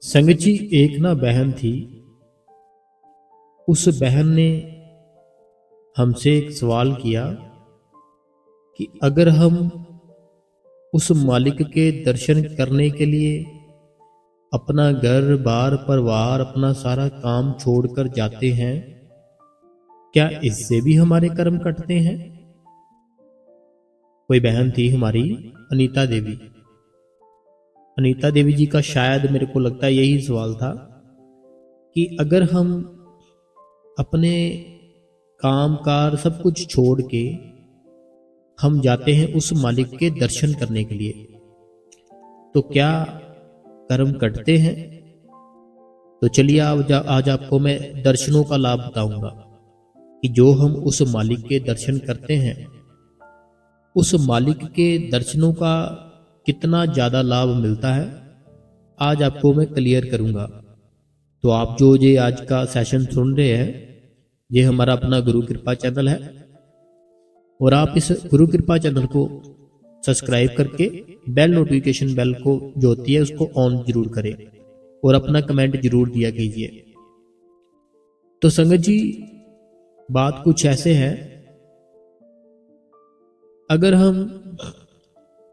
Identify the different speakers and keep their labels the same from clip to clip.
Speaker 1: संगत जी, एक ना बहन थी। उस बहन ने हमसे एक सवाल किया कि अगर हम उस मालिक के दर्शन करने के लिए अपना घर बार परिवार अपना सारा काम छोड़कर जाते हैं, क्या इससे भी हमारे कर्म कटते हैं? कोई बहन थी हमारी, अनीता देवी। अनीता देवी जी का शायद मेरे को लगता है यही सवाल था कि अगर हम अपने काम कार सब कुछ छोड़ के हम जाते हैं उस मालिक के दर्शन करने के लिए, तो क्या कर्म कटते हैं? तो चलिए आज आपको मैं दर्शनों का लाभ बताऊंगा कि जो हम उस मालिक के दर्शन करते हैं, उस मालिक के दर्शनों का कितना ज़्यादा लाभ मिलता है, आज आपको मैं क्लियर करूंगा। तो आप जो ये आज का सेशन सुन रहे हैं, ये हमारा अपना गुरु कृपा चैनल है और आप इस गुरु कृपा चैनल को सब्सक्राइब करके बेल नोटिफिकेशन बेल को जो होती है उसको ऑन जरूर करें और अपना कमेंट जरूर दिया कीजिए। तो संगत जी, बात कुछ ऐसे है, अगर हम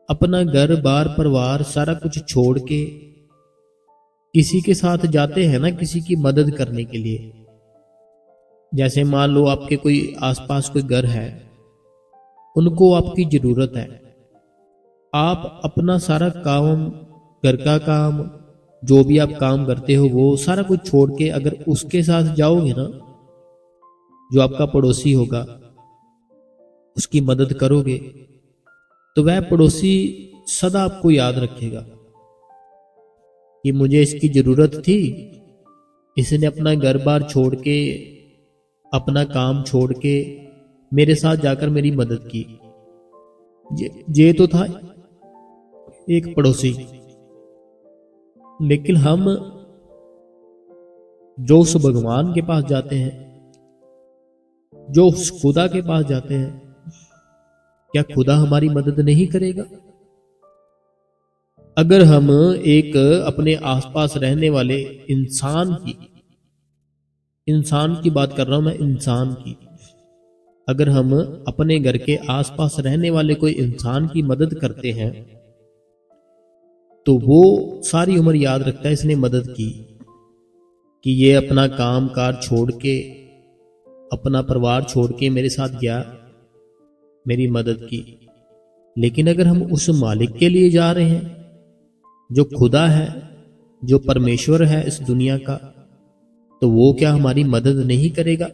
Speaker 1: अपना घर बार परिवार सारा कुछ छोड़ के किसी के साथ जाते हैं ना, किसी की मदद करने के लिए, जैसे मान लो आपके कोई आसपास कोई घर है, उनको आपकी जरूरत है, आप अपना सारा काम, घर का काम, जो भी आप काम करते हो वो सारा कुछ छोड़ के अगर उसके साथ जाओगे ना, जो आपका पड़ोसी होगा, उसकी मदद करोगे, तो वह पड़ोसी सदा आपको याद रखेगा कि मुझे इसकी जरूरत थी, इसने अपना घर बार छोड़ के अपना काम छोड़ के मेरे साथ जाकर मेरी मदद की। ये तो था एक पड़ोसी। लेकिन हम जो उस भगवान के पास जाते हैं, जो उस खुदा के पास जाते हैं, क्या खुदा हमारी मदद नहीं करेगा? अगर हम एक अपने आसपास रहने वाले इंसान की बात कर रहा हूं मैं, इंसान की, अगर हम अपने घर के आसपास रहने वाले कोई इंसान की मदद करते हैं तो वो सारी उम्र याद रखता है इसने मदद की, कि ये अपना काम कार छोड़ के, अपना परिवार छोड़ के मेरे साथ गया, मेरी मदद की। लेकिन अगर हम उस मालिक के लिए जा रहे हैं, जो खुदा है, जो परमेश्वर है इस दुनिया का, तो वो क्या हमारी मदद नहीं करेगा?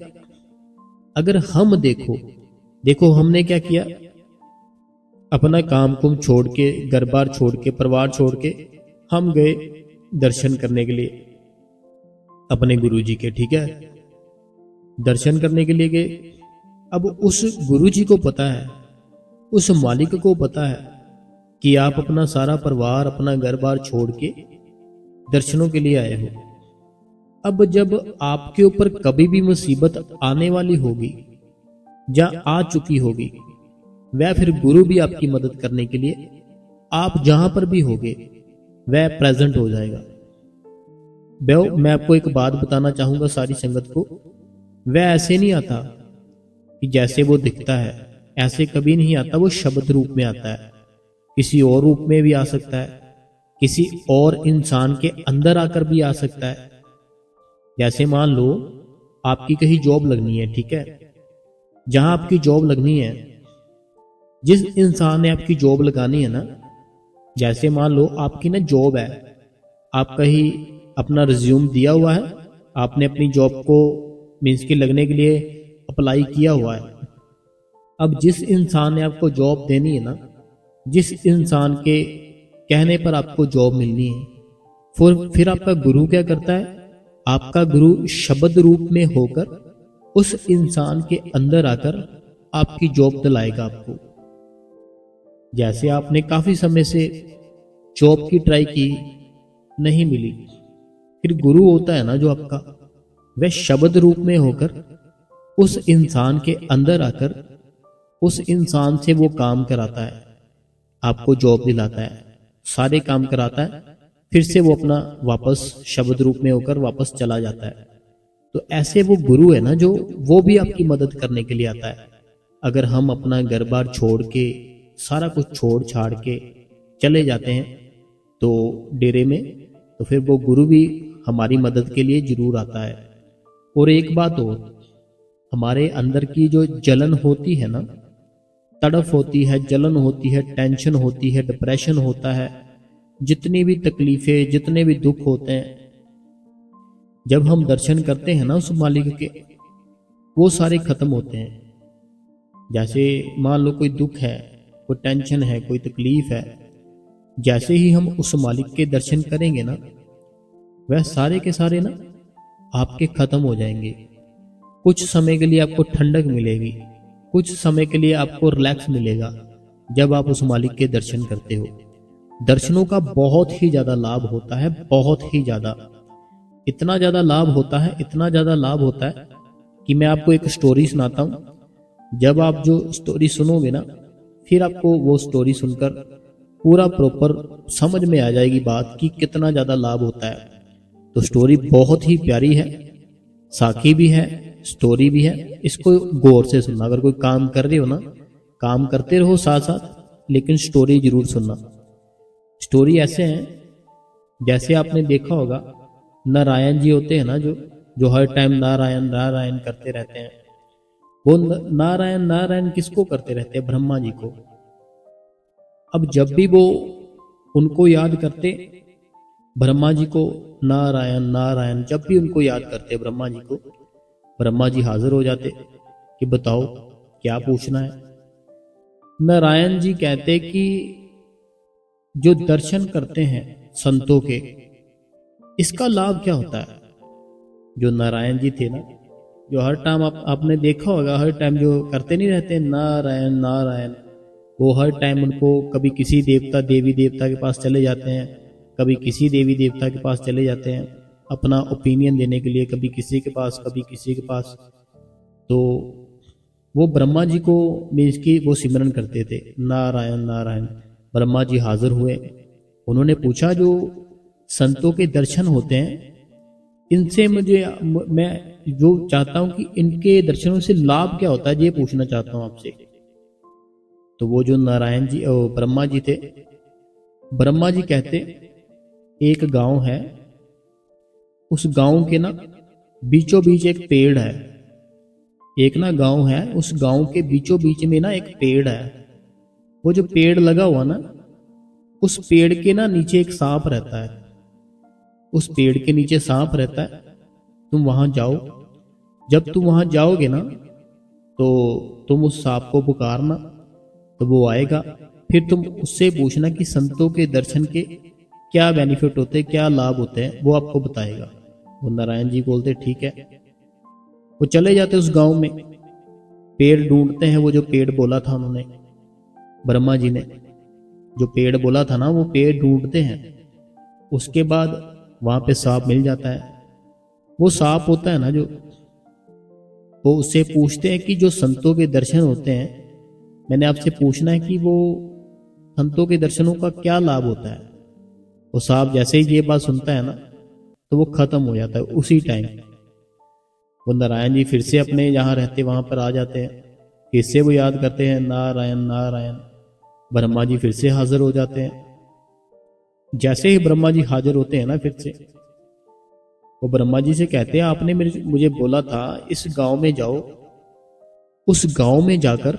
Speaker 1: अगर हम देखो हमने क्या किया, अपना काम कुम छोड़ के, घर बार छोड़ के, परिवार छोड़ के हम गए दर्शन करने के लिए अपने गुरु जी के। ठीक है, दर्शन करने के लिए गए। अब उस गुरु जी को पता है, उस मालिक को पता है कि आप अपना सारा परिवार, अपना घर बार छोड़ के दर्शनों के लिए आए हो। अब जब आपके ऊपर कभी भी मुसीबत आने वाली होगी या आ चुकी होगी, वह फिर गुरु भी आपकी मदद करने के लिए आप जहां पर भी होगे वह प्रेजेंट हो जाएगा। मैं आपको एक बात बताना चाहूंगा सारी संगत को, वह ऐसे नहीं आता कि जैसे वो दिखता है, ऐसे कभी नहीं आता। वो शब्द रूप में आता है, किसी और रूप में भी आ सकता है, किसी और इंसान के अंदर आकर भी आ सकता है। जैसे मान लो आपकी कहीं जॉब लगनी है, ठीक है, जहां आपकी जॉब लगनी है, जिस इंसान ने आपकी जॉब लगानी है ना, जैसे मान लो आपकी ना जॉब है, आप कहीं अपना रिज्यूम दिया हुआ है, आपने अपनी जॉब को मीन्स के लगने के लिए अप्लाई किया हुआ है। अब जिस इंसान ने आपको जॉब देनी है ना, जिस इंसान के कहने पर आपको जॉब मिलनी है, फिर आपका गुरु क्या करता है? आपका गुरु शब्द रूप में होकर उस इंसान के अंदर आकर आपकी जॉब दिलाएगा आपको। जैसे आपने काफी समय से जॉब की ट्राई की, नहीं मिली, फिर गुरु होता है ना जो आपका, वह शब्द रूप में होकर उस इंसान के अंदर आकर उस इंसान से वो काम कराता है, आपको जॉब दिलाता है, सारे काम कराता है, फिर से वो अपना वापस शब्द रूप में होकर वापस चला जाता है। तो ऐसे वो गुरु है ना जो वो भी आपकी मदद करने के लिए आता है। अगर हम अपना घर बार छोड़ के, सारा कुछ छोड़ छाड़ के चले जाते हैं तो डेरे में, तो फिर वो गुरु भी हमारी मदद के लिए जरूर आता है। और एक बात और, हमारे अंदर की जो जलन होती है ना, तड़फ होती है, जलन होती है, टेंशन होती है, डिप्रेशन होता है, जितनी भी तकलीफें, जितने भी दुख होते हैं, जब हम दर्शन करते हैं ना उस मालिक के, वो सारे खत्म होते हैं। जैसे मान लो कोई दुख है, कोई टेंशन है, कोई तकलीफ है, जैसे ही हम उस मालिक के दर्शन करेंगे ना, वह सारे के सारे ना आपके खत्म हो जाएंगे। कुछ समय के लिए आपको ठंडक मिलेगी, कुछ समय के लिए आपको रिलैक्स मिलेगा जब आप उस मालिक के दर्शन करते हो। दर्शनों का बहुत ही ज्यादा लाभ होता है, बहुत ही ज्यादा, इतना ज्यादा लाभ होता है, इतना ज्यादा लाभ होता है कि मैं आपको एक स्टोरी सुनाता हूं। जब आप जो स्टोरी सुनोगे ना, फिर आपको वो स्टोरी सुनकर पूरा प्रॉपर समझ में आ जाएगी बात कि कितना ज्यादा लाभ होता है। तो स्टोरी बहुत ही प्यारी है, साखी भी है, स्टोरी भी है। इसको गौर से सुनना। अगर कोई काम कर रहे हो ना, काम करते रहो साथ साथ, लेकिन स्टोरी जरूर सुनना। स्टोरी ऐसे है, जैसे आपने देखा होगा नारायण जी होते हैं ना, जो हर टाइम नारायण नारायण करते रहते हैं। वो नारायण नारायण किसको करते रहते हैं? ब्रह्मा जी को। अब जब भी वो उनको याद करते, ब्रह्मा जी को, नारायण नारायण, जब भी उनको याद करते ब्रह्मा जी को, ब्रह्मा जी हाजिर हो जाते कि बताओ क्या पूछना है। नारायण जी कहते कि जो दर्शन करते हैं संतों के, इसका लाभ क्या होता है? जो नारायण जी थे ना, जो हर टाइम आपने देखा होगा, हर टाइम जो करते नहीं रहते नारायण नारायण, वो हर टाइम उनको कभी किसी देवता देवी देवता के पास चले जाते हैं, कभी किसी देवी देवता के पास चले जाते हैं अपना ओपिनियन देने के लिए, कभी किसी के पास, कभी किसी के पास। तो वो ब्रह्मा जी को मीन्स की वो सिमरन करते थे, नारायण नारायण। ब्रह्मा जी हाजिर हुए, उन्होंने पूछा जो संतों के दर्शन होते हैं, इनसे मैं जो चाहता हूं कि इनके दर्शनों से लाभ क्या होता है, ये पूछना चाहता हूं आपसे। तो वो जो नारायण जी और ब्रह्मा जी थे, ब्रह्मा जी कहते एक गांव है, उस गांव के ना बीचों बीच एक पेड़ है। एक ना गांव है, उस गांव के बीचों बीच में ना एक पेड़ है। वो जो पेड़ लगा हुआ ना, उस पेड़ के ना नीचे एक सांप रहता है। उस पेड़ के नीचे सांप रहता है। तुम वहां जाओ, जब तुम वहां जाओगे ना, तो तुम उस सांप को पुकारना, तो वो आएगा। फिर तुम उससे पूछना कि संतों के दर्शन के क्या बेनिफिट होते हैं, क्या लाभ होते हैं, वो आपको बताएगा। वो नारायण जी बोलते ठीक है। वो चले जाते उस गांव में, पेड़ ढूंढते हैं, वो जो पेड़ बोला था उन्होंने, ब्रह्मा जी ने जो पेड़ बोला था ना, वो पेड़ ढूंढते हैं। उसके बाद वहां पे सांप मिल जाता है। वो सांप होता है ना जो, वो उससे पूछते हैं कि जो संतों के दर्शन होते हैं, मैंने आपसे पूछना है कि वो संतों के दर्शनों का क्या लाभ होता है। वो सांप जैसे ही ये बात सुनता है ना, तो वो खत्म हो जाता है उसी टाइम। वो नारायण जी फिर से अपने जहां रहते वहां पर आ जाते हैं, फिर से वो याद करते हैं नारायण नारायण। ब्रह्मा जी फिर से हाजिर हो जाते हैं। जैसे ही ब्रह्मा जी हाजिर होते हैं ना, फिर से वो ब्रह्मा जी से कहते हैं आपने मुझे बोला था इस गांव में जाओ, उस गांव में जाकर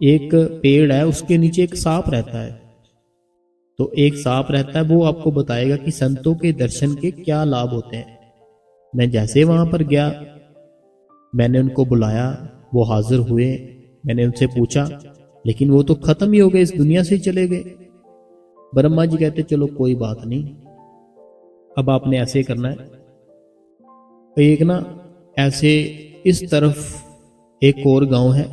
Speaker 1: एक पेड़ है, उसके नीचे एक सांप रहता है। तो एक सांप रहता है, वो आपको बताएगा कि संतों के दर्शन के क्या लाभ होते हैं। मैं जैसे वहां पर गया, मैंने उनको बुलाया, वो हाजिर हुए, मैंने उनसे पूछा, लेकिन वो तो खत्म ही हो गए, इस दुनिया से ही चले गए। ब्रह्मा जी कहते चलो कोई बात नहीं, अब आपने ऐसे करना है, एक ना ऐसे इस तरफ एक और गांव है,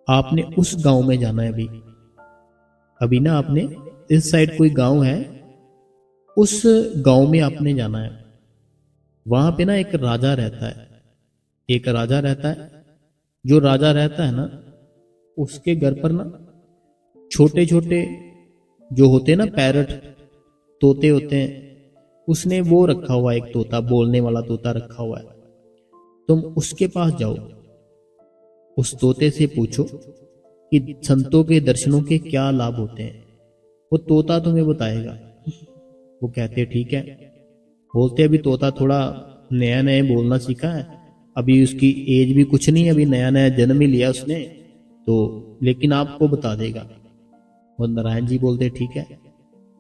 Speaker 1: आपने उस गांव में जाना है। अभी ना आपने इस साइड कोई गांव है, उस गांव में आपने जाना है। वहां पे ना एक राजा रहता है, एक राजा रहता है। जो राजा रहता है ना, उसके घर पर ना छोटे छोटे जो होते हैं ना पैरट, तोते होते हैं, उसने वो रखा हुआ एक तोता, बोलने वाला तोता रखा हुआ है। तुम उसके पास जाओ, उस तोते से पूछो कि संतों के दर्शनों के क्या लाभ होते हैं, वो तोता तुम्हें बताएगा। वो कहते ठीक है। बोलते अभी तोता थोड़ा नया नया बोलना सीखा है, अभी उसकी एज भी कुछ नहीं, अभी नया नया जन्म ही लिया उसने, तो लेकिन आपको बता देगा। और नारायण जी बोलते ठीक है।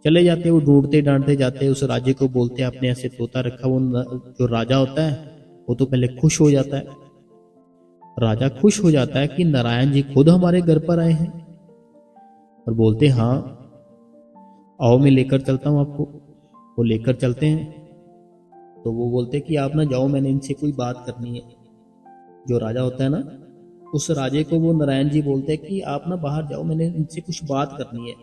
Speaker 1: चले जाते, वो ढूंढते डांटते जाते, उस राजे को बोलते आपने ऐसे तोता रखा। वो जो राजा होता है वो तो पहले खुश हो जाता है। राजा खुश हो जाता है कि नारायण जी खुद हमारे घर पर आए हैं, और बोलते हाँ आओ मैं लेकर चलता हूँ आपको। वो लेकर चलते हैं, तो वो बोलते कि आप ना जाओ, मैंने इनसे कोई बात करनी है। जो राजा होता है ना, उस राजे को वो नारायण जी बोलते हैं कि आप ना बाहर जाओ, मैंने इनसे कुछ बात करनी है।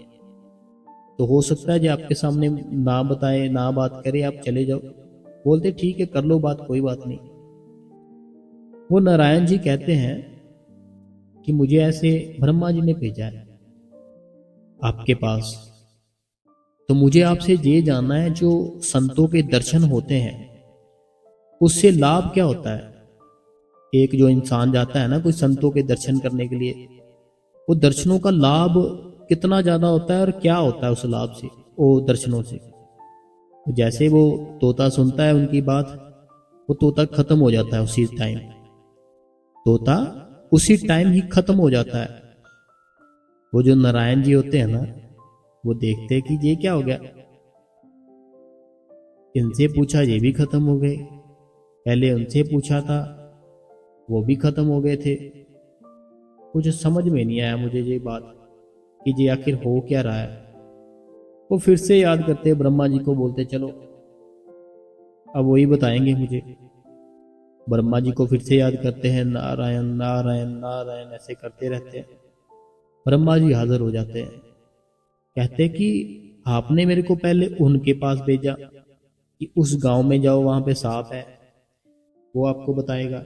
Speaker 1: तो हो सकता है जो आपके सामने ना बताए ना बात करे, आप चले जाओ। बोलते ठीक है कर लो बात, कोई बात नहीं। वो नारायण जी कहते हैं कि मुझे ऐसे ब्रह्मा जी ने भेजा है आपके पास, तो मुझे आपसे ये जानना है जो संतों के दर्शन होते हैं उससे लाभ क्या होता है। एक जो इंसान जाता है ना कोई संतों के दर्शन करने के लिए, वो दर्शनों का लाभ कितना ज्यादा होता है और क्या होता है उस लाभ से, वो दर्शनों से। जैसे वो तोता सुनता है उनकी बात, वो तोता खत्म हो जाता है उसी टाइम, तोता उसी टाइम ही खत्म हो जाता है। वो जो नारायण जी होते हैं ना, वो देखते हैं कि ये क्या हो गया, इनसे पूछा ये भी खत्म हो गए, पहले उनसे पूछा था वो भी खत्म हो गए थे। कुछ समझ में नहीं आया मुझे ये बात कि ये आखिर हो क्या रहा है। वो फिर से याद करते ब्रह्मा जी को, बोलते चलो अब वही बताएंगे मुझे। ब्रह्मा जी को फिर से याद करते हैं, नारायण नारायण नारायण ऐसे करते रहते हैं। ब्रह्मा जी हाजिर हो जाते हैं, कहते कि आपने मेरे को पहले उनके पास भेजा कि उस गांव में जाओ, वहां पे सांप है, वो आपको बताएगा।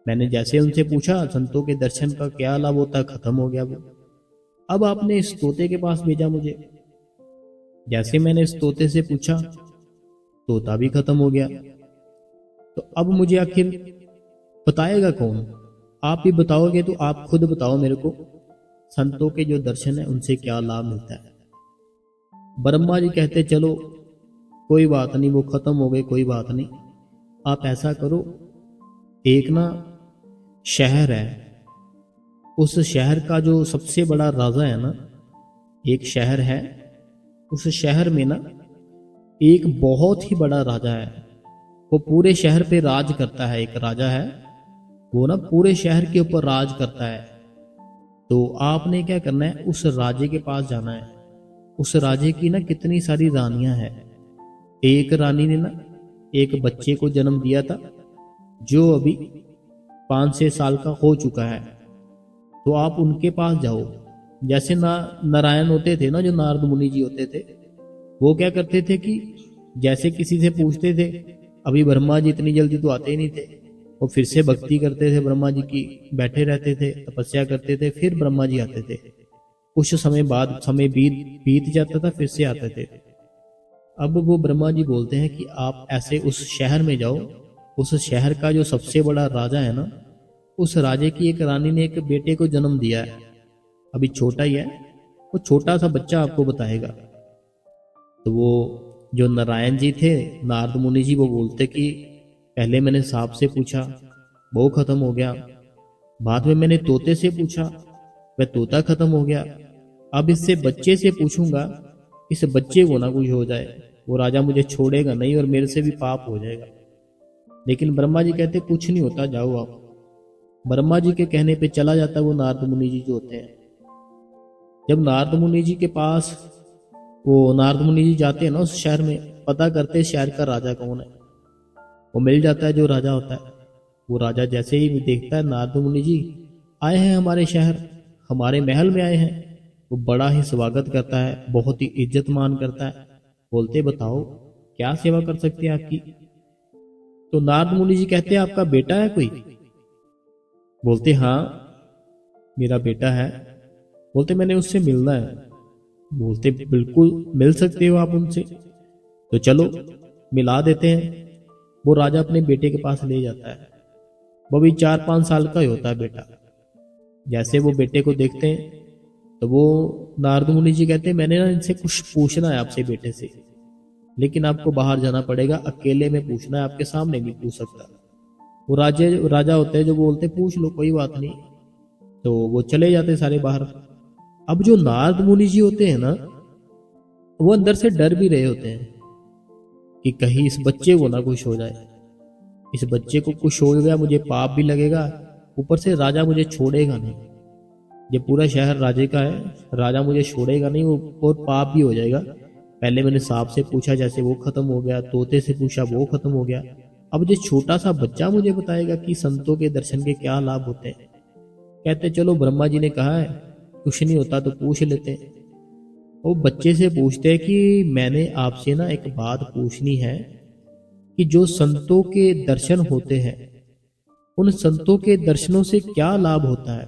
Speaker 1: मैंने जैसे उनसे पूछा संतों के दर्शन का क्या लाभ होता, खत्म हो गया वो। अब आपने इस तोते के पास भेजा मुझे, जैसे मैंने इस तोते से पूछा तोता भी खत्म हो गया। तो अब मुझे आखिर बताएगा कौन? आप ही बताओगे, तो आप खुद बताओ मेरे को, संतों के जो दर्शन है उनसे क्या लाभ मिलता है। ब्रह्मा जी कहते चलो कोई बात नहीं, वो खत्म हो गए, कोई बात नहीं। आप ऐसा करो, एक ना शहर है, उस शहर का जो सबसे बड़ा राजा है ना, एक शहर है, उस शहर में ना एक बहुत ही बड़ा राजा है, वो पूरे शहर पे राज करता है। एक राजा है, वो ना पूरे शहर के ऊपर राज करता है। तो आपने क्या करना है, उस राजे के पास जाना है। उस राजे की ना कितनी सारी रानियां हैं। एक रानी ने ना एक बच्चे को जन्म दिया था जो अभी 5-6 साल का हो चुका है। तो आप उनके पास जाओ। जैसे नारायण होते थे ना, जो नारद मुनि जी होते थे, वो क्या करते थे कि जैसे किसी से पूछते थे, अभी ब्रह्मा जी इतनी जल्दी तो आते ही नहीं थे, वो फिर से भक्ति करते थे ब्रह्मा जी की, बैठे रहते थे, तपस्या करते थे, फिर ब्रह्मा जी आते थे। कुछ समय बाद समय बीत जाता था, फिर से आते थे। अब वो ब्रह्मा जी बोलते हैं कि आप ऐसे उस शहर में जाओ, उस शहर का जो सबसे बड़ा राजा है ना, उस राजे की एक रानी ने एक बेटे को जन्म दिया है, अभी छोटा ही है, वो छोटा सा बच्चा आपको बताएगा। तो वो जो नारायण जी थे, नारद मुनि जी, वो बोलते कि पहले मैंने सांप से पूछा, वो खत्म हो गया, बाद में मैंने तोते से पूछा, वह तोता खत्म हो गया, अब इससे बच्चे से पूछूंगा, इस बच्चे को ना कुछ हो जाए, वो राजा मुझे छोड़ेगा नहीं और मेरे से भी पाप हो जाएगा। लेकिन ब्रह्मा जी कहते कुछ नहीं होता, जाओ आप। ब्रह्मा जी के कहने पे चला जाता वो नारद मुनि जी जो होते हैं। जब नारद मुनि जी के पास वो नारद मुनि जी जाते हैं ना उस शहर में, पता करते शहर का राजा कौन है, वो मिल जाता है जो राजा होता है। वो राजा जैसे ही देखता है नारद मुनि जी आए हैं हमारे शहर, हमारे महल में आए हैं, वो बड़ा ही स्वागत करता है, बहुत ही इज्जत मान करता है। बोलते बताओ क्या सेवा कर सकते हैं आपकी। तो नारद मुनि जी कहते हैं आपका बेटा है कोई? बोलते हाँ मेरा बेटा है। बोलते मैंने उससे मिलना है। बोलते बिल्कुल मिल सकते हो आप उनसे, तो चलो मिला देते हैं। वो राजा अपने बेटे के पास ले जाता है। वो भी 4-5 साल का ही होता है बेटा। जैसे वो बेटे को देखते हैं तो वो नारद मुनि जी कहते हैं मैंने ना इनसे कुछ पूछना है आपसे बेटे से, लेकिन आपको बाहर जाना पड़ेगा, अकेले में पूछना है, आपके सामने नहीं पूछ सकता। वो राजा होते हैं जो बोलते पूछ लो कोई बात नहीं। तो वो चले जाते सारे बाहर। अब जो नारद मुनि जी होते हैं ना, वो अंदर से डर भी रहे होते हैं कि कहीं इस बच्चे को ना कुछ हो जाए, इस बच्चे को कुछ हो गया मुझे पाप भी लगेगा, ऊपर से राजा मुझे छोड़ेगा नहीं, ये पूरा शहर राजे का है, राजा मुझे छोड़ेगा नहीं, और पाप भी हो जाएगा। पहले मैंने सांप से पूछा जैसे वो खत्म हो गया, तोते से पूछा वो खत्म हो गया, अब जो छोटा सा बच्चा मुझे बताएगा कि संतों के दर्शन के क्या लाभ होते हैं। कहते चलो ब्रह्मा जी ने कहा है कुछ नहीं होता तो पूछ लेते हैं। वो बच्चे से पूछते हैं कि मैंने आपसे ना एक बात पूछनी है कि जो संतों के दर्शन होते हैं उन संतों के दर्शनों से क्या लाभ होता है।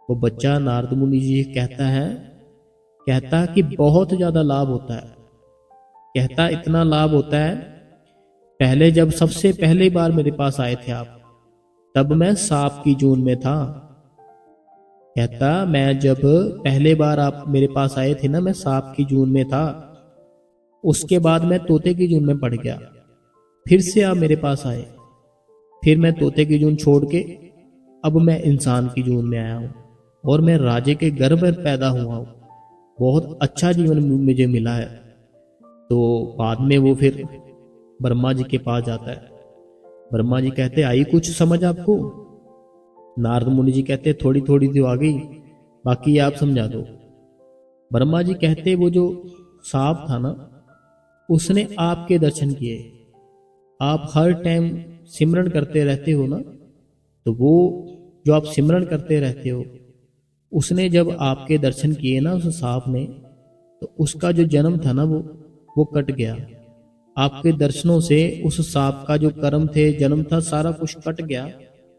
Speaker 1: वो बच्चा नारद मुनि जी कहता कि बहुत ज्यादा लाभ होता है। कहता इतना लाभ होता है, पहले जब सबसे पहली बार मेरे पास आए थे आप, तब मैं सांप की जून में था। कहता मैं जब पहले बार आप मेरे पास आए थे ना, मैं सांप की जून में था, उसके बाद मैं तोते की जून में पड़ गया, फिर से आप मेरे पास आए, फिर मैं तोते की जून छोड़ के अब मैं इंसान की जून में आया हूं, और मैं राजे के घर में पैदा हुआ हूं, बहुत अच्छा जीवन मुझे मिला है। तो बाद में वो फिर ब्रह्मा जी के पास जाता है। ब्रह्मा जी कहते आई कुछ समझ आपको। नारद मुनि जी कहते थोड़ी थोड़ी तो आ गई, बाकी आप समझा दो। ब्रह्मा जी कहते वो जो सांप था ना, उसने आपके दर्शन किए, आप हर टाइम सिमरन करते रहते हो ना, तो वो जो आप सिमरन करते रहते हो, उसने जब आपके दर्शन किए ना उस सांप ने, तो उसका जो जन्म था ना वो कट गया। आपके दर्शनों से उस सांप का जो कर्म थे, जन्म था, सारा कुछ कट गया,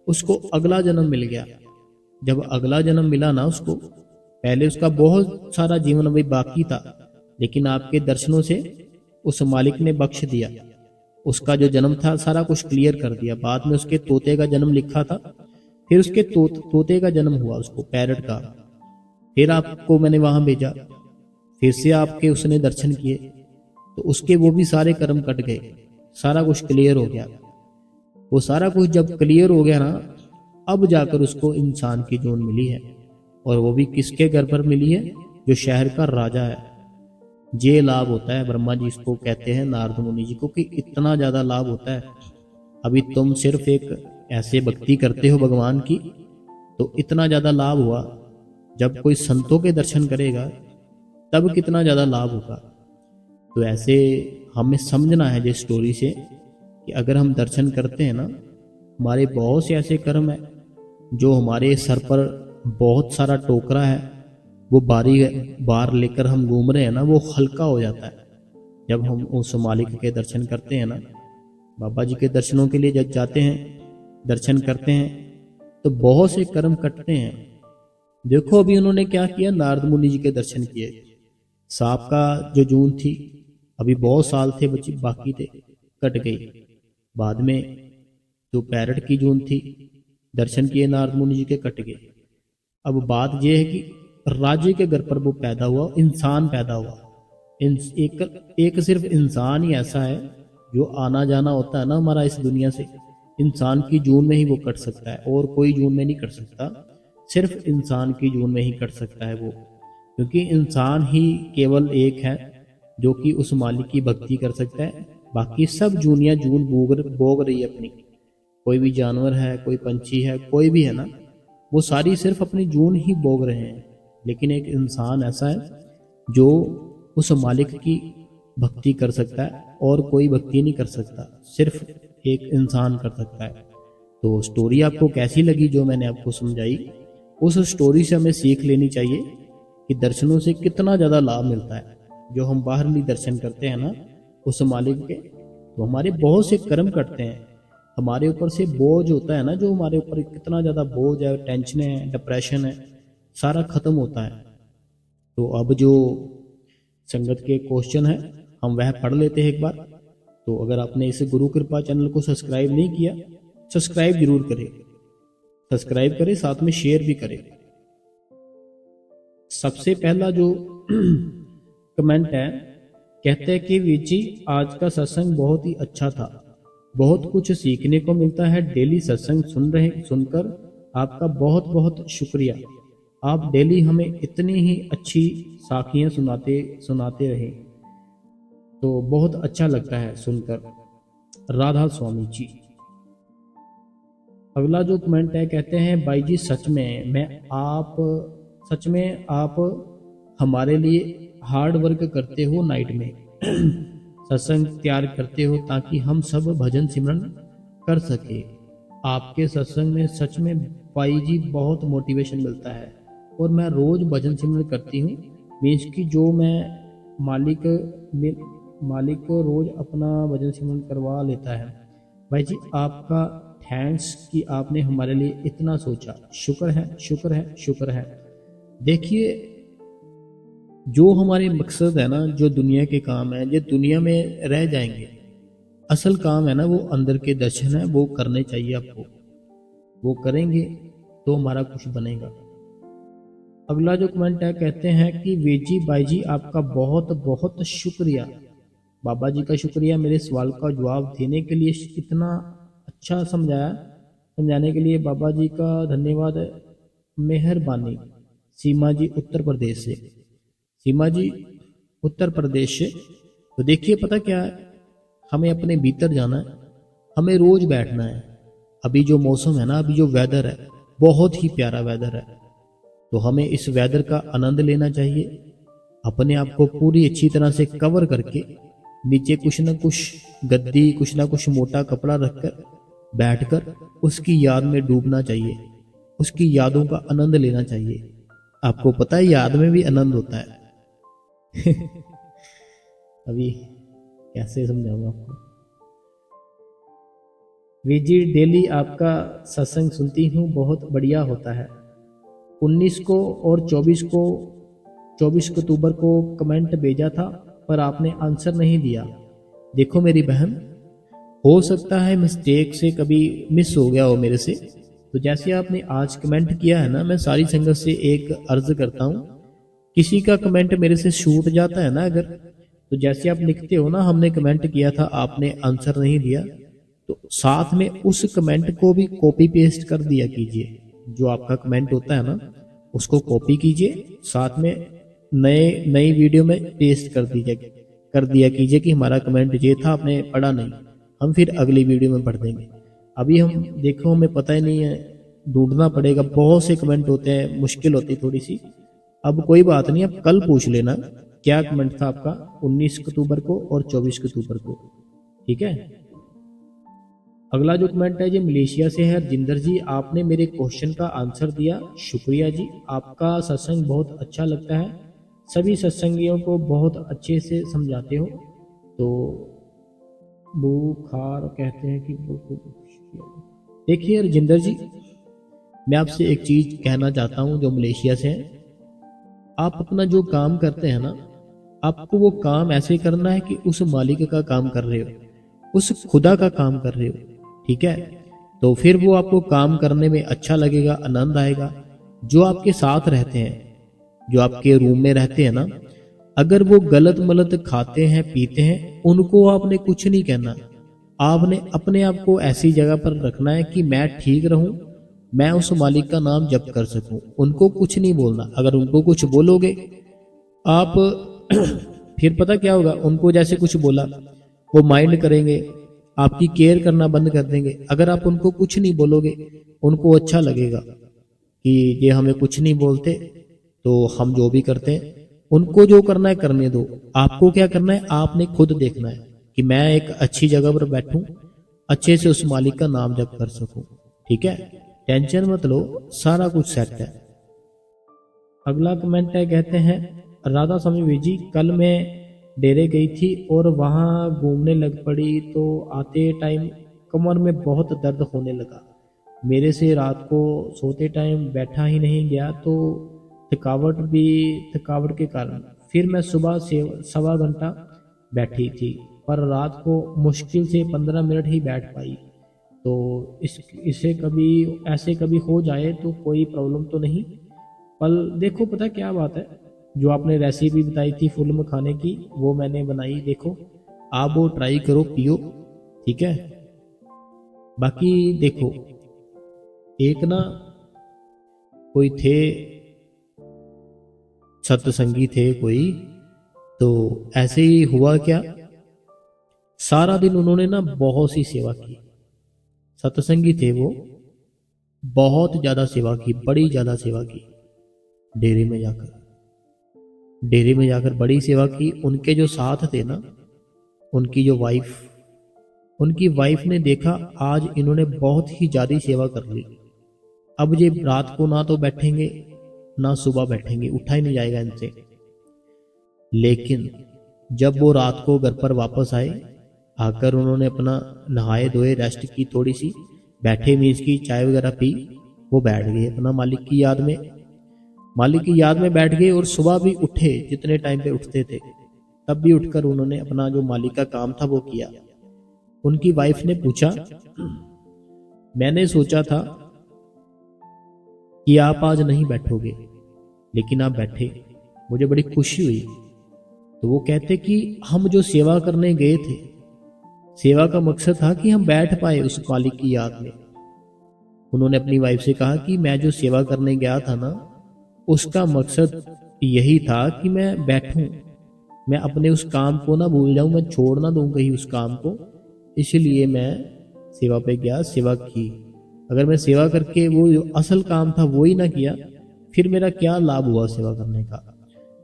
Speaker 1: उसको अगला जन्म मिल गया। जब अगला जन्म मिला ना उसको, पहले उसका बहुत सारा जीवन अभी बाकी था, लेकिन आपके दर्शनों से उस मालिक ने बख्श दिया, उसका जो जन्म था सारा कुछ क्लियर कर दिया। बाद में उसके तोते का जन्म लिखा था, फिर उसके तोते का जन्म हुआ, उसको पैरट का। फिर आपको मैंने वहां भेजा, फिर से आपके उसने दर्शन किए, तो उसके वो भी सारे कर्म कट गए, सारा कुछ क्लियर हो गया। वो सारा कुछ जब क्लियर हो गया ना, अब जाकर उसको इंसान की जून मिली है, और वो भी किसके घर पर मिली है, जो शहर का राजा है। ये लाभ होता है, ब्रह्मा जी इसको कहते हैं नारद मुनि जी को, कि इतना ज्यादा लाभ होता है। अभी तुम सिर्फ एक ऐसे भक्ति करते हो भगवान की, तो इतना ज्यादा लाभ हुआ, जब कोई संतों के दर्शन करेगा तब कितना ज्यादा लाभ होगा। तो ऐसे हमें समझना है जिस स्टोरी से, कि अगर हम दर्शन करते हैं ना, हमारे बहुत से ऐसे कर्म है, जो हमारे सर पर बहुत सारा टोकरा है, वो बार लेकर हम घूम रहे हैं ना, वो हल्का हो जाता है जब हम उस मालिक के दर्शन करते हैं ना। बाबा जी के दर्शनों के लिए जब जाते हैं, दर्शन करते हैं, तो बहुत से कर्म कटते हैं। देखो अभी उन्होंने क्या किया, नारद मुनि जी के दर्शन किए, सांप का जो जून थी, अभी बहुत साल थे बच्चे बाकी थे, कट गई। बाद में जो पैरट की जून थी, दर्शन किए नारद मुनि जी के, कट गए। अब बात यह है कि राज्य के घर पर वो पैदा हुआ, इंसान पैदा हुआ। एक सिर्फ इंसान ही ऐसा है जो आना जाना होता है ना हमारा इस दुनिया से, इंसान की जून में ही वो कट सकता है, और कोई जून में नहीं कट सकता, सिर्फ इंसान की जून में ही कट सकता है वो, क्योंकि इंसान ही केवल एक है जो कि उस मालिक की भक्ति कर सकता है। बाकी सब जूनियां जून बोग रही है अपनी, कोई भी जानवर है, कोई पंछी है, कोई भी है ना, वो सारी सिर्फ अपनी जून ही बोग रहे हैं। लेकिन एक इंसान ऐसा है जो उस मालिक की भक्ति कर सकता है, और कोई भक्ति नहीं कर सकता, सिर्फ एक इंसान कर सकता है। तो स्टोरी आपको कैसी लगी जो मैंने आपको समझाई, उस स्टोरी से हमें सीख लेनी चाहिए कि दर्शनों से कितना ज़्यादा लाभ मिलता है। जो हम बाहरली दर्शन करते हैं ना उस मालिक के, तो हमारे बहुत से कर्म कटते हैं, हमारे ऊपर से बोझ होता है ना, जो हमारे ऊपर कितना ज़्यादा बोझ है, टेंशन है, डिप्रेशन है, सारा खत्म होता है। तो अब जो संगत के क्वेश्चन है हम वह पढ़ लेते हैं एक बार। तो अगर आपने इस गुरु कृपा चैनल को सब्सक्राइब नहीं किया, सब्सक्राइब जरूर करें, सब्सक्राइब करें, साथ में शेयर भी करें। सबसे पहला जो कमेंट है, कहते हैं कि वीर जी आज का सत्संग बहुत ही अच्छा था, बहुत कुछ सीखने को मिलता है। डेली सत्संग सुनकर आपका बहुत बहुत शुक्रिया। आप डेली हमें इतनी ही अच्छी साखियां सुनाते रहे, तो बहुत अच्छा लगता है सुनकर। राधा स्वामी जी। अगला जो कमेंट है, कहते हैं भाई जी सच में आप हमारे लिए हार्ड वर्क करते हो, नाइट में सत्संग तैयार करते हो ताकि हम सब भजन सिमरन कर सके। आपके सत्संग में सच में भाई जी बहुत मोटिवेशन मिलता है और मैं रोज भजन सिमरन करती हूँ। मीन्स की जो मैं मालिक को रोज अपना भजन सिमरन करवा लेता है। भाई जी आपका थैंक्स कि आपने हमारे लिए इतना सोचा। शुक्र है, शुक्र है, शुक्र है। देखिए जो हमारे मकसद है ना, जो दुनिया के काम है, जो दुनिया में रह जाएंगे, असल काम है ना वो अंदर के दर्शन है, वो करने चाहिए आपको। वो करेंगे तो हमारा कुछ बनेगा। अगला जो कमेंट है, कहते हैं कि वेजी भाई जी आपका बहुत बहुत शुक्रिया। बाबा जी का शुक्रिया मेरे सवाल का जवाब देने के लिए, इतना अच्छा समझाने के लिए बाबा जी का धन्यवाद, मेहरबानी। सीमा जी उत्तर प्रदेश से। सीमा जी उत्तर प्रदेश से। तो देखिए पता क्या है, हमें अपने भीतर जाना है, हमें रोज बैठना है। अभी जो मौसम है ना, अभी जो वेदर है, बहुत ही प्यारा वेदर है, तो हमें इस वेदर का आनंद लेना चाहिए। अपने आप को पूरी अच्छी तरह से कवर करके नीचे कुछ न कुछ गद्दी, कुछ ना कुछ मोटा कपड़ा रखकर बैठकर उसकी याद में डूबना चाहिए, उसकी यादों का आनंद लेना चाहिए। आपको पता है याद में भी आनंद होता है। अभी कैसे समझाऊंगा आपको। विजी डेली आपका सत्संग सुनती हूँ, बहुत बढ़िया होता है। 19 को और 24 अक्टूबर को कमेंट भेजा था पर आपने आंसर नहीं दिया। देखो मेरी बहन, हो सकता है मिस्टेक से कभी मिस हो गया हो मेरे से। तो जैसे आपने आज कमेंट किया है ना, मैं सारी संगत से एक अर्ज करता हूँ, किसी का कमेंट मेरे से छूट जाता है ना अगर, तो जैसे आप लिखते हो ना, हमने कमेंट किया था आपने आंसर नहीं दिया, तो साथ में उस कमेंट को भी कॉपी पेस्ट कर दिया कीजिए। जो आपका कमेंट होता है ना उसको कॉपी कीजिए, साथ में नई वीडियो में पेस्ट कर दिया कीजिए कि हमारा कमेंट ये था, आपने पढ़ा नहीं, हम फिर अगली वीडियो में पढ़ देंगे। अभी हम देखो, हमें पता ही नहीं है, ढूंढना पड़ेगा, बहुत से कमेंट होते हैं, मुश्किल होती थोड़ी सी। अब कोई बात नहीं, अब कल पूछ लेना क्या कमेंट था आपका 19 अक्टूबर को और 24 अक्टूबर को, ठीक है। अगला जो कमेंट है, ये मलेशिया से है। जिंदर जी आपने मेरे क्वेश्चन का आंसर दिया, शुक्रिया जी। आपका सत्संग बहुत अच्छा लगता है, सभी सत्संगियों को बहुत अच्छे से समझाते हो। तो बुखार कहते हैं कि देखिए रजिंदर जी, मैं आपसे एक चीज कहना चाहता हूं जो मलेशिया से है। आप अपना जो काम करते हैं ना, आपको वो काम ऐसे करना है कि उस मालिक का काम कर रहे हो, उस खुदा का काम कर रहे हो, ठीक है। तो फिर वो आपको काम करने में अच्छा लगेगा, आनंद आएगा। जो आपके साथ रहते हैं, जो आपके रूम में रहते हैं ना, अगर वो गलत मलत खाते हैं पीते हैं, उनको आपने कुछ नहीं कहना। आपने अपने आप को ऐसी जगह पर रखना है कि मैं ठीक रहूं, मैं उस मालिक का नाम जप कर सकूं। उनको कुछ नहीं बोलना। अगर उनको कुछ बोलोगे आप फिर पता क्या होगा, उनको जैसे कुछ बोला वो माइंड करेंगे, आपकी केयर करना बंद कर देंगे। अगर आप उनको कुछ नहीं बोलोगे, उनको अच्छा लगेगा कि ये हमें कुछ नहीं बोलते, तो हम जो भी करते हैं उनको जो करना है करने दो। आपको क्या करना है, आपने खुद देखना है कि मैं एक अच्छी जगह पर बैठूं, अच्छे से उस मालिक का नाम जप कर सकूं, ठीक है। टेंशन मत लो, सारा कुछ सेट है। अगला कमेंट है, कहते हैं राधा स्वामी जी, कल मैं डेरे गई थी और वहां घूमने लग पड़ी, तो आते टाइम कमर में बहुत दर्द होने लगा। मेरे से रात को सोते टाइम बैठा ही नहीं गया, तो थकावट के कारण फिर मैं सुबह से 1.25 घंटा बैठी थी, पर रात को मुश्किल से 15 मिनट ही बैठ पाई। तो इसे कभी ऐसे कभी हो जाए तो कोई प्रॉब्लम तो नहीं। पर देखो पता क्या बात है, जो आपने रेसिपी बताई थी फुल में खाने की वो मैंने बनाई, देखो आप वो ट्राई करो, पियो, ठीक है। बाकी देखो, एक ना कोई थे, सत्संगी थे कोई, तो ऐसे ही हुआ क्या, सारा दिन उन्होंने ना बहुत सी सेवा की। सत्संगी थे वो, बहुत ज्यादा सेवा की, बड़ी ज्यादा सेवा की। डेरे में जाकर बड़ी सेवा की। उनके जो साथ थे ना, उनकी जो उनकी वाइफ ने देखा आज इन्होंने बहुत ही ज्यादा सेवा कर ली, अब ये रात को ना तो बैठेंगे ना सुबह बैठेंगे, उठा ही नहीं जाएगा इनसे। लेकिन जब वो रात को घर पर वापस आए, आकर उन्होंने अपना नहाए धोए, रेस्ट की, थोड़ी सी बैठे, मीज की चाय वगैरह पी, वो बैठ गए अपना मालिक की याद में बैठ गए। और सुबह भी उठे, जितने टाइम पे उठते थे तब भी उठकर उन्होंने अपना जो मालिक का काम था वो किया। उनकी वाइफ ने पूछा, मैंने सोचा था कि आप आज नहीं बैठोगे, लेकिन आप बैठे, मुझे बड़ी खुशी हुई। तो वो कहते कि हम जो सेवा करने गए थे, सेवा का मकसद था कि हम बैठ पाए उस मालिक की याद में। उन्होंने अपनी वाइफ से कहा कि मैं जो सेवा करने गया था ना, उसका मकसद यही था कि मैं बैठूं, मैं अपने उस काम को ना भूल जाऊं, मैं छोड़ ना दूं कहीं उस काम को, इसलिए मैं सेवा पे गया, सेवा की। अगर मैं सेवा करके वो जो असल काम था वो ही ना किया, फिर मेरा क्या लाभ हुआ सेवा करने का।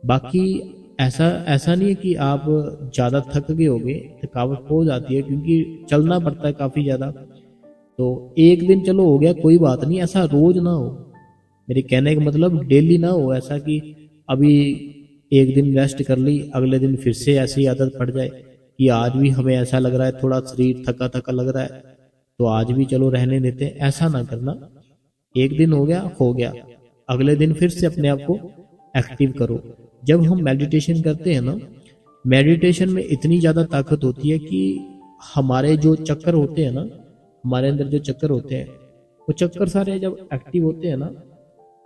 Speaker 1: बाकी ऐसा नहीं है कि आप ज़्यादा थक गए होगे, थकावट हो जाती है क्योंकि चलना पड़ता है काफ़ी ज़्यादा। तो एक दिन चलो हो गया, कोई बात नहीं, ऐसा रोज ना हो। मेरे कहने का मतलब डेली ना हो ऐसा कि अभी एक दिन रेस्ट कर ली, अगले दिन फिर से ऐसी आदत पड़ जाए कि आज भी हमें ऐसा लग रहा है, थोड़ा शरीर थका थका लग रहा है, तो आज भी चलो रहने देते हैं, ऐसा ना करना। एक दिन हो गया, अगले दिन फिर से अपने आप को एक्टिव करो। जब हम मेडिटेशन करते हैं ना, मेडिटेशन में इतनी ज़्यादा ताकत होती है कि हमारे जो चक्कर होते हैं ना, हमारे अंदर जो चक्कर होते हैं, वो चक्कर सारे जब एक्टिव होते हैं ना,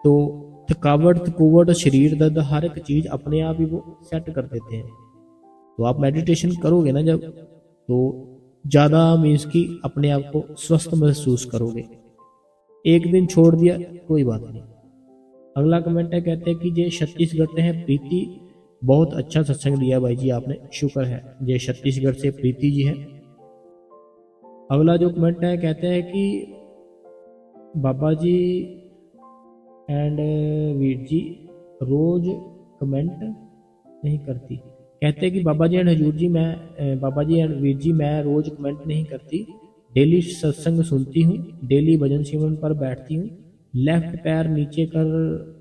Speaker 1: तो थकावट, शरीर दर्द, हर एक चीज़ अपने आप ही वो सेट कर देते हैं। तो आप मेडिटेशन करोगे ना जब, तो ज़्यादा मीन्स कि अपने आप को स्वस्थ महसूस करोगे। एक दिन छोड़ दिया कोई बात नहीं। अगला कमेंट है, कहते हैं कि ये छत्तीसगढ़ से है प्रीति, बहुत अच्छा सत्संग दिया भाई जी आपने, शुक्र है। ये छत्तीसगढ़ से प्रीति जी है। अगला जो कमेंट है, कहते हैं कि बाबा जी and Veer ji rose comment नहीं करती। कहते हैं कि बाबा जी एंड हजूर जी, मैं बाबा जी एंड वीर जी मैं रोज कमेंट नहीं करती, डेली सत्संग सुनती हूँ, डेली भजन सिमरन पर बैठती हूँ, लेफ्ट पैर नीचे कर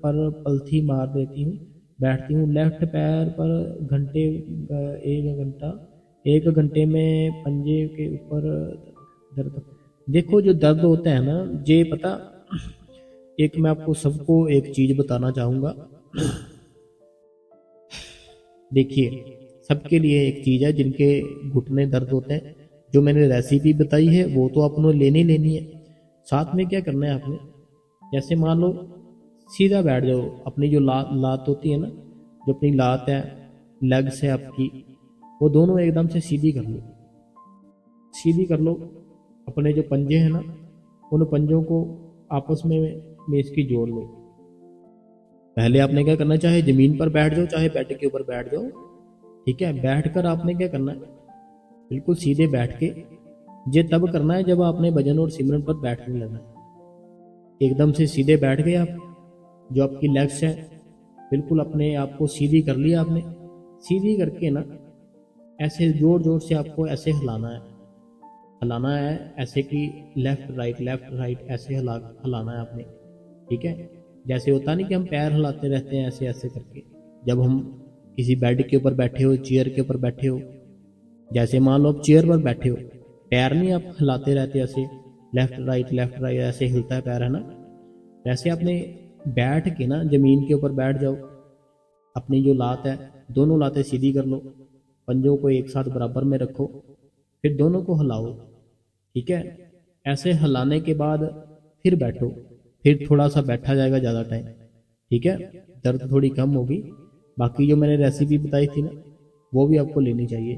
Speaker 1: पर पलथी मार देती हूँ, बैठती हूँ, लेफ्ट पैर पर एक घंटे में पंजे के ऊपर दर्द। देखो जो दर्द होता है ना, ये पता, एक मैं आपको सबको एक चीज बताना चाहूंगा। देखिए, सबके लिए एक चीज है, जिनके घुटने दर्द होते हैं, जो मैंने रेसिपी बताई है वो तो आपने लेनी है। साथ में क्या करना है आपने, जैसे मान लो सीधा बैठ जाओ, अपनी जो लात होती है ना, जो अपनी लात है, लेग्स है आपकी, वो दोनों एकदम से सीधी कर लो। अपने जो पंजे हैं ना, उन पंजों को आपस में इसकी जोड़ लो। पहले आपने क्या करना है, चाहे जमीन पर बैठ जाओ चाहे बेड के ऊपर बैठ जाओ, ठीक है। बैठकर आपने क्या करना है, बिल्कुल सीधे बैठ के, ये तब करना है जब आपने भजन और सिमरन पर बैठने लगना है। एकदम से सीधे बैठ गए आप, जो आपकी लेग्स है बिल्कुल अपने आप को सीधी कर लिया आपने। सीधी करके ना ऐसे जोर से आपको ऐसे हिलाना है ऐसे कि लेफ्ट राइट ऐसे हिलाना है आपने, ठीक है। जैसे होता नहीं कि हम पैर हिलाते रहते हैं ऐसे करके, जब हम किसी बेड के ऊपर बैठे हो, चेयर के ऊपर बैठे हो, जैसे मान लो आप चेयर पर बैठे हो, पैर नहीं आप हिलाते रहते ऐसे, लेफ्ट राइट ऐसे हिलता है पैर, है ना। वैसे आपने बैठ के ना जमीन के ऊपर बैठ जाओ, अपनी जो लात है दोनों लातें सीधी कर लो, पंजों को एक साथ बराबर में रखो, फिर दोनों को हिलाओ, ठीक है। ऐसे हिलाने के बाद फिर बैठो, फिर थोड़ा सा बैठा जाएगा ज़्यादा टाइम, ठीक है, दर्द थोड़ी कम होगी। बाकी जो मैंने रेसिपी बताई थी ना वो भी आपको लेनी चाहिए।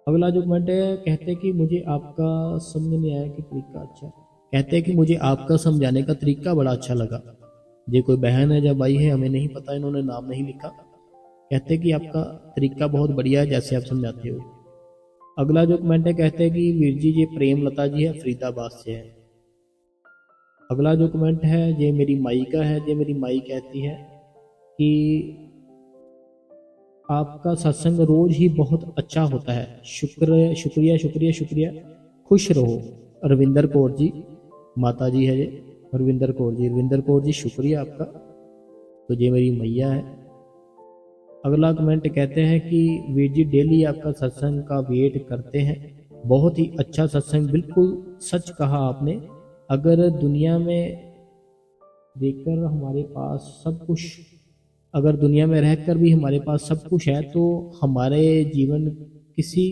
Speaker 1: अगला जो कमेंट है, कहते हैं कि मुझे आपका समझ नहीं आया कि तरीका अच्छा है। कहते हैं कि मुझे आपका समझाने का तरीका बड़ा अच्छा लगा। ये कोई बहन है या भाई है हमें नहीं पता, इन्होंने नाम नहीं लिखा। कहते हैं कि आपका तरीका बहुत बढ़िया है जैसे आप समझाते हो। अगला जो कमेंट है, कहते हैं कि वीर जी ये प्रेम लता जी है फरीदाबाद से है। अगला जो कमेंट है ये मेरी माई का है। ये मेरी माई कहती है कि आपका सत्संग रोज ही बहुत अच्छा होता है, शुक्रिया शुक्रिया शुक्रिया, खुश रहो। रविंदर कौर जी माता जी है ये, रविंदर कौर जी शुक्रिया आपका। तो ये मेरी मैया है। अगला कमेंट कहते हैं कि वीर जी डेली आपका सत्संग का वेट करते हैं, बहुत ही अच्छा सत्संग, बिल्कुल सच कहा आपने। अगर दुनिया में देखकर हमारे पास सब कुछ, अगर दुनिया में रहकर भी हमारे पास सब कुछ है तो हमारे जीवन किसी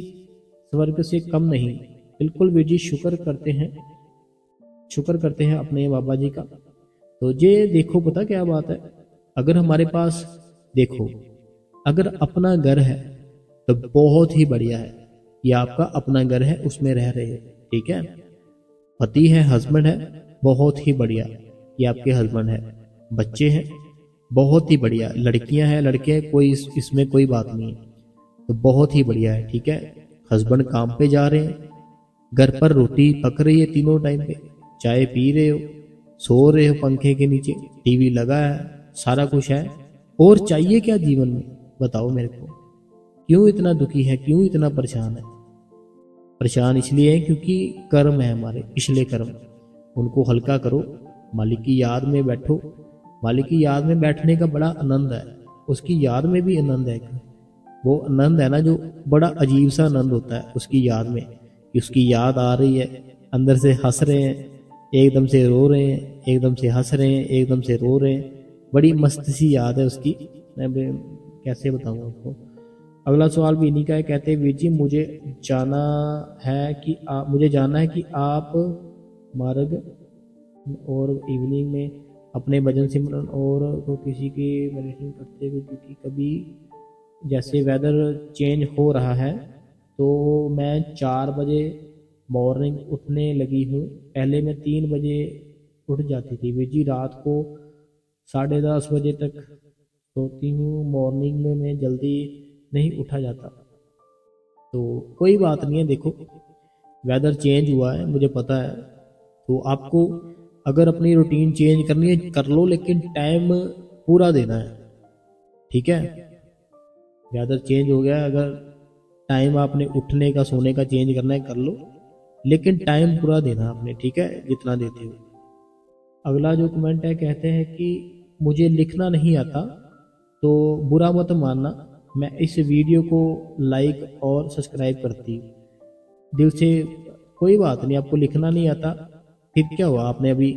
Speaker 1: स्वर्ग से कम नहीं। बिल्कुल वीर जी शुक्र करते हैं अपने बाबा जी का। तो ये देखो पता क्या बात है, अगर हमारे पास देखो अगर अपना घर है तो बहुत ही बढ़िया है, ये आपका अपना घर है उसमें रह रहे हो, ठीक है। पति है, हस्बैंड है, बहुत ही बढ़िया, ये आपके हस्बैंड है। बच्चे हैं, बहुत ही बढ़िया। लड़कियां हैं, लड़के हैं, कोई इसमें कोई बात नहीं है, तो बहुत ही बढ़िया है, ठीक है। हस्बैंड काम पे जा रहे हैं, घर पर रोटी पक रही है तीनों टाइम पे, चाय पी रहे हो, सो रहे हो पंखे के नीचे, टीवी लगा है, सारा कुछ है। और चाहिए क्या जीवन में, बताओ मेरे को। क्यों इतना दुखी है, क्यों इतना परेशान है? परेशान इसलिए है क्योंकि कर्म है हमारे, पिछले कर्म, उनको हल्का करो, मालिक की याद में बैठो। मालिक की याद में बैठने का बड़ा आनंद है, उसकी याद में भी आनंद है। वो आनंद है ना जो बड़ा अजीब सा आनंद होता है उसकी याद में, कि उसकी याद आ रही है, अंदर से हंस रहे हैं, एकदम से रो रहे हैं, एकदम से हंस रहे हैं, एकदम से रो रहे हैं, बड़ी मस्त सी याद है उसकी। मैं कैसे बताऊँ आपको। अगला सवाल भी इन्हीं का है। कहते हैं वीर जी मुझे जाना है कि आप मार्ग और इवनिंग में अपने भजन सिमरन और तो किसी की मेडिटेशन करते हुए, क्योंकि कभी जैसे वेदर चेंज हो रहा है तो मैं 4 बजे मॉर्निंग उठने लगी हूँ। पहले मैं 3 बजे उठ जाती थी वीर जी, रात को 10:30 बजे तक सोती हूँ, मॉर्निंग में जल्दी नहीं उठा जाता। तो कोई बात नहीं है, देखो वेदर चेंज हुआ है मुझे पता है, तो आपको अगर अपनी रूटीन चेंज करनी है कर लो, लेकिन टाइम पूरा देना है, ठीक है। वेदर चेंज हो गया, अगर टाइम आपने उठने का सोने का चेंज करना है कर लो, लेकिन टाइम पूरा देना आपने, ठीक है, जितना देते हो। अगला जो कमेंट है, कहते हैं कि मुझे लिखना नहीं आता तो बुरा मत मानना, मैं इस वीडियो को लाइक और सब्सक्राइब करती हूँ दिल से। कोई बात नहीं, आपको लिखना नहीं आता, फिर क्या हुआ, आपने अभी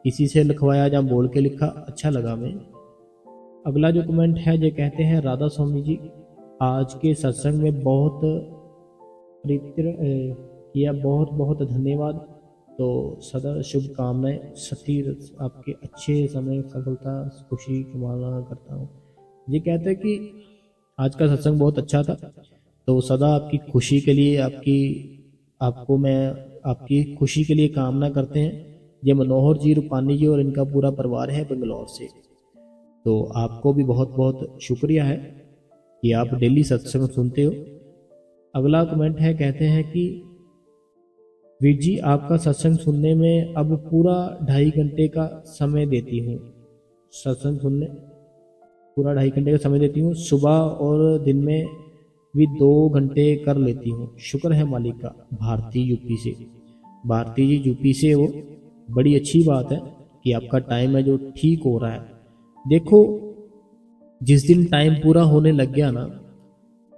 Speaker 1: किसी से लिखवाया या बोल के लिखा, अच्छा लगा मैं। अगला जो कमेंट है जो कहते हैं राधा स्वामी जी आज के सत्संग में बहुत प्रीतिर किया, बहुत बहुत धन्यवाद। तो सदा शुभकामनाएं, सती आपके अच्छे समय सफलता खुशी कामना करता हूँ। ये कहते हैं कि आज का सत्संग बहुत अच्छा था, तो सदा आपकी खुशी के लिए आपकी खुशी के लिए कामना करते हैं। ये मनोहर जी, रूपानी जी और इनका पूरा परिवार है बेंगलोर से। तो आपको भी बहुत बहुत शुक्रिया है कि आप डेली सत्संग सुनते हो। अगला कमेंट है, कहते हैं कि वीर जी आपका सत्संग सुनने में अब पूरा 2.5 घंटे का समय देती हूँ, सत्संग सुनने पूरा 2.5 घंटे का समय देती हूँ, सुबह और दिन में भी 2 घंटे कर लेती हूँ, शुक्र है मालिक का। भारती यूपी से, भारती जी यूपी से, वो बड़ी अच्छी बात है कि आपका टाइम है जो ठीक हो रहा है। देखो जिस दिन टाइम पूरा होने लग गया ना,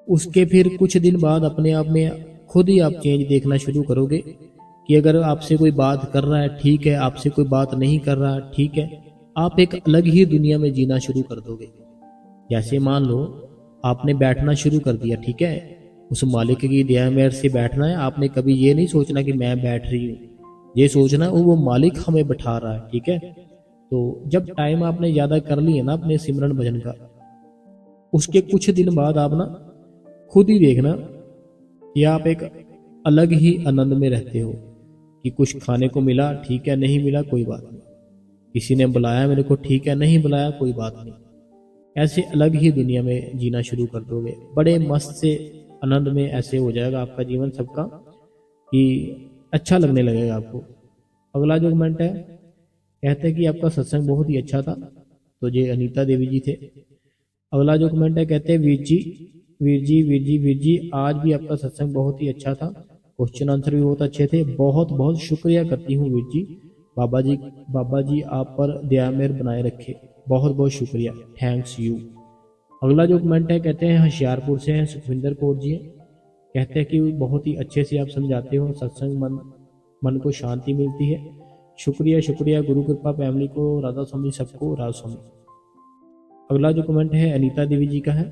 Speaker 1: उसके फिर कुछ दिन बाद अपने आप में खुद ही आप चेंज देखना शुरू करोगे कि अगर आपसे कोई बात कर रहा है ठीक है, आपसे कोई बात नहीं कर रहा ठीक है, आप एक अलग ही दुनिया में जीना शुरू कर दोगे। जैसे मान लो आपने बैठना शुरू कर दिया, ठीक है, उस मालिक की दया मेहर से बैठना है। आपने कभी ये नहीं सोचना कि मैं बैठ रही हूँ, ये सोचना वो मालिक हमें बैठा रहा है, ठीक है। तो जब टाइम आपने ज़्यादा कर लिया ना अपने सिमरन भजन का, उसके कुछ दिन बाद आप ना खुद ही देखना कि आप एक अलग ही आनंद में रहते हो कि कुछ खाने को मिला ठीक है, नहीं मिला कोई बात नहीं, किसी ने बुलाया मेरे को ठीक है, नहीं बुलाया कोई बात नहीं। ऐसे अलग ही दुनिया में जीना शुरू कर दोगे, बड़े मस्त से आनंद में ऐसे हो जाएगा आपका जीवन सबका कि अच्छा लगने लगेगा आपको। अगला जो कमेंट है, कहते हैं कि आपका सत्संग बहुत ही अच्छा था। तो ये अनीता देवी जी थे। अगला जो कमेंट है, कहते हैं वीर जी आज भी आपका सत्संग बहुत ही अच्छा था, क्वेश्चन आंसर भी बहुत अच्छे थे, बहुत बहुत शुक्रिया करती हूँ वीर जी। बाबा जी आप पर दया मेहर बनाए रखे, बहुत बहुत शुक्रिया, थैंक्स यू। अगला जो कमेंट है, कहते हैं होशियारपुर से हैं सुखविंदर कौर जी, कहते हैं कि बहुत ही अच्छे से आप समझाते हो, सत्संग मन को शांति मिलती है, शुक्रिया शुक्रिया, गुरु कृपा फैमिली को, राधा स्वामी सबको राधा स्वामी। अगला जो कमेंट है अनीता देवी जी का है।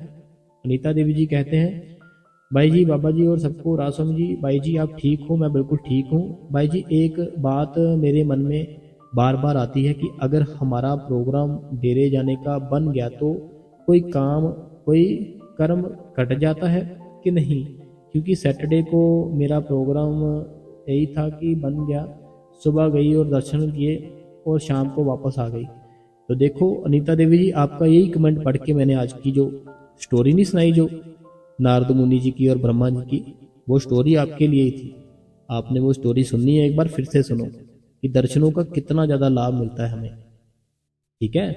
Speaker 1: अनीता देवी जी कहते हैं भाई जी बाबा जी और सबको राधा स्वामी जी। भाई जी आप ठीक हो? मैं बिल्कुल ठीक हूँ भाई जी। एक बात मेरे मन में बार बार आती है कि अगर हमारा प्रोग्राम डेरे जाने का बन गया तो कोई काम कोई कर्म कट जाता है कि नहीं, क्योंकि सैटरडे को मेरा प्रोग्राम यही था कि बन गया, सुबह गई और दर्शन किए और शाम को वापस आ गई। तो देखो अनीता देवी जी, आपका यही कमेंट पढ़ के मैंने आज की जो स्टोरी नहीं सुनाई, जो नारद मुनि जी की और ब्रह्मा जी की, वो स्टोरी आपके लिए ही थी। आपने वो स्टोरी सुननी है, एक बार फिर से सुनो कि दर्शनों का कितना ज़्यादा लाभ मिलता है हमें, ठीक है,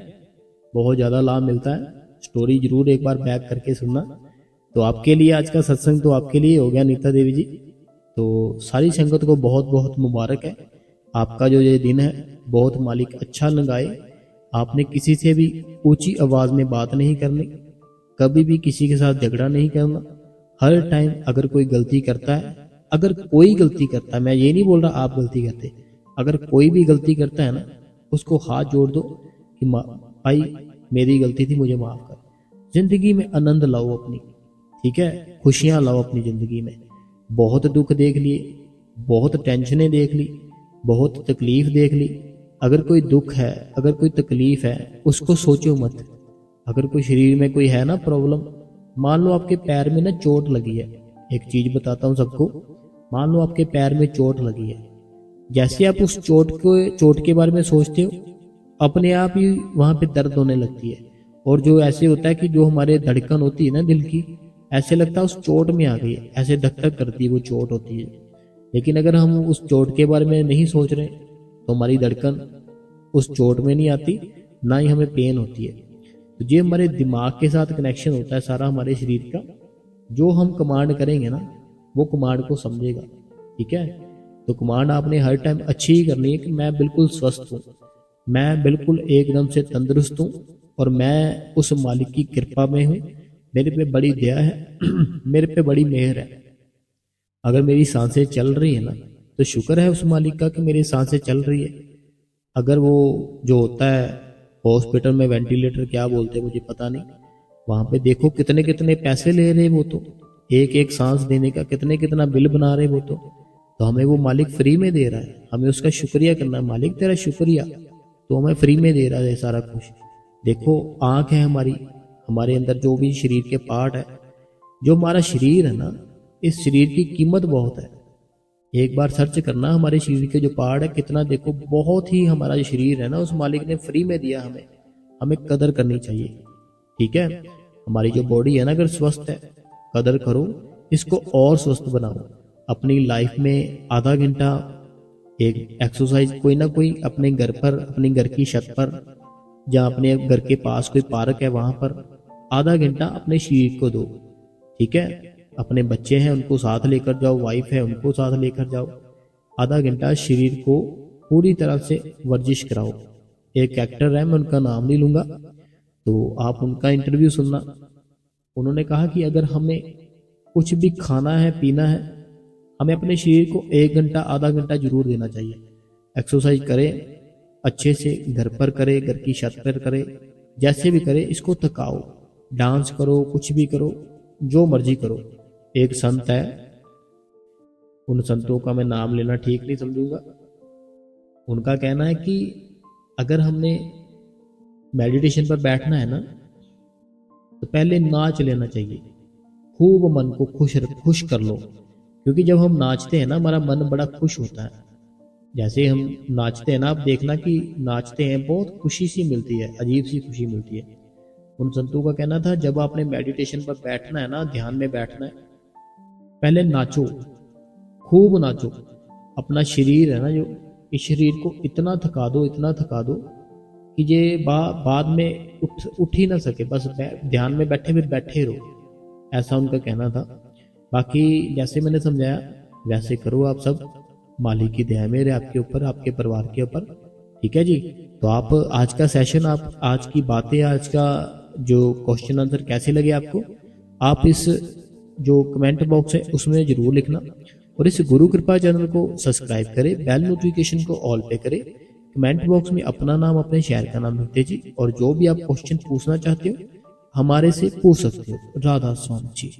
Speaker 1: बहुत ज़्यादा लाभ मिलता है। स्टोरी जरूर एक बार बैक करके सुनना। तो आपके लिए आज का सत्संग तो आपके लिए हो गया नीता देवी जी। तो सारी संगत को बहुत बहुत मुबारक है, आपका जो ये दिन है बहुत मालिक अच्छा लगाए। आपने किसी से भी ऊंची आवाज़ में बात नहीं करनी, कभी भी किसी के साथ झगड़ा नहीं करना। हर टाइम अगर कोई गलती करता है, अगर कोई गलती करता है, मैं ये नहीं बोल रहा आप गलती करते, अगर कोई भी गलती करता है ना, उसको हाथ जोड़ दो कि भाई मेरी गलती थी, मुझे माफ़ कर। जिंदगी में आनंद लाओ अपनी, ठीक है, खुशियाँ लाओ अपनी ज़िंदगी में। बहुत दुख देख लिए, बहुत टेंशनें देख ली, बहुत तकलीफ देख ली। अगर कोई दुख है, अगर कोई तकलीफ है, उसको सोचो मत। अगर कोई शरीर में कोई है ना प्रॉब्लम, मान लो आपके पैर में ना चोट लगी है, एक चीज़ बताता हूँ सबको, मान लो आपके पैर में चोट लगी है, जैसे आप उस चोट के बारे में सोचते हो, अपने आप ही वहाँ पे दर्द होने लगती है। और जो ऐसे होता है कि जो हमारे धड़कन होती है ना दिल की, ऐसे लगता है उस चोट में आ गई है, ऐसे धक धक करती है, वो चोट होती है। लेकिन अगर हम उस चोट के बारे में नहीं सोच रहे तो हमारी धड़कन उस चोट में नहीं आती, ना ही हमें पेन होती है। तो ये हमारे दिमाग के साथ कनेक्शन होता है सारा हमारे शरीर का। जो हम कमांड करेंगे ना, वो कमांड को समझेगा, ठीक है। तो कमांड आपने हर टाइम अच्छी ही करनी है कि मैं बिल्कुल स्वस्थ हूँ, मैं बिल्कुल एकदम से तंदुरुस्त हूँ और मैं उस मालिक की कृपा में हूँ, मेरे पे बड़ी दया है मेरे पे बड़ी मेहर है। अगर मेरी सांसें चल रही है ना, तो शुक्र है उस मालिक का कि मेरी सांसें चल रही है। अगर वो जो होता है हॉस्पिटल में वेंटिलेटर क्या बोलते हैं मुझे पता नहीं, वहाँ पे देखो कितने कितने पैसे ले रहे वो, तो एक एक सांस देने का कितने कितना बिल बना रहे वो। तो हमें वो मालिक फ्री में दे रहा है, हमें उसका शुक्रिया करना है, मालिक तेरा शुक्रिया, तो हमें फ्री में दे रहा है सारा कुछ। देखो आँख है हमारी, हमारे अंदर जो भी शरीर के पार्ट है, जो हमारा शरीर है ना, इस शरीर की कीमत बहुत है। एक बार सर्च करना हमारे शरीर के जो पार्ट है कितना, देखो बहुत ही हमारा जो शरीर है ना उस मालिक ने फ्री में दिया हमें, हमें कदर करनी चाहिए, ठीक है। हमारी जो बॉडी है ना अगर स्वस्थ है, कदर करो, इसको और स्वस्थ बनाओ। अपनी लाइफ में आधा घंटा एक एक्सरसाइज कोई ना कोई अपने घर पर, अपने घर की छत पर, या अपने घर के पास कोई पार्क है वहां पर आधा घंटा अपने शरीर को दो, ठीक है। अपने बच्चे हैं उनको साथ लेकर जाओ, वाइफ है उनको साथ लेकर जाओ, आधा घंटा शरीर को पूरी तरह से वर्जिश कराओ। एक एक्टर है, मैं उनका नाम नहीं लूंगा, तो आप उनका इंटरव्यू सुनना। उन्होंने कहा कि अगर हमें कुछ भी खाना है पीना है, हमें अपने शरीर को 1 घंटा आधा घंटा जरूर देना चाहिए। एक्सरसाइज करें अच्छे से, घर पर करे, घर की छत पर करे, जैसे भी करे, इसको थकाओ, डांस करो, कुछ भी करो, जो मर्जी करो। एक संत है, उन संतों का मैं नाम लेना ठीक नहीं समझूंगा। उनका कहना है कि अगर हमने मेडिटेशन पर बैठना है ना, तो पहले नाच लेना चाहिए, खूब मन को खुश कर लो, क्योंकि जब हम नाचते हैं ना, हमारा मन बड़ा खुश होता है। जैसे हम नाचते हैं ना, आप देखना कि नाचते हैं, बहुत खुशी सी मिलती है, अजीब सी खुशी मिलती है। उन संतों का कहना था, जब आपने मेडिटेशन पर बैठना है ना, ध्यान में बैठना है, पहले नाचो, खूब नाचो। अपना शरीर है ना, जो इस शरीर को इतना थका दो, इतना थका दो कि ये बाद में उठ ही ना सके, बस ध्यान में बैठे फिर बैठे रहो। ऐसा उनका कहना था। बाकी जैसे मैंने समझाया वैसे करो आप सब, मालिक की दया मेरे आपके ऊपर, आपके परिवार के ऊपर। ठीक है जी। तो आप आज का सेशन, आप आज की बातें, आज का जो क्वेश्चन आंसर कैसे लगे आपको, आप इस जो कमेंट बॉक्स है उसमें जरूर लिखना। और इस गुरु कृपा चैनल को सब्सक्राइब करें, बेल नोटिफिकेशन को ऑल पे करें, कमेंट बॉक्स में अपना नाम, अपने शहर का नाम लिख दीजिए, और जो भी आप क्वेश्चन पूछना चाहते हो हमारे से पूछ सकते हो। राधा स्वामी जी।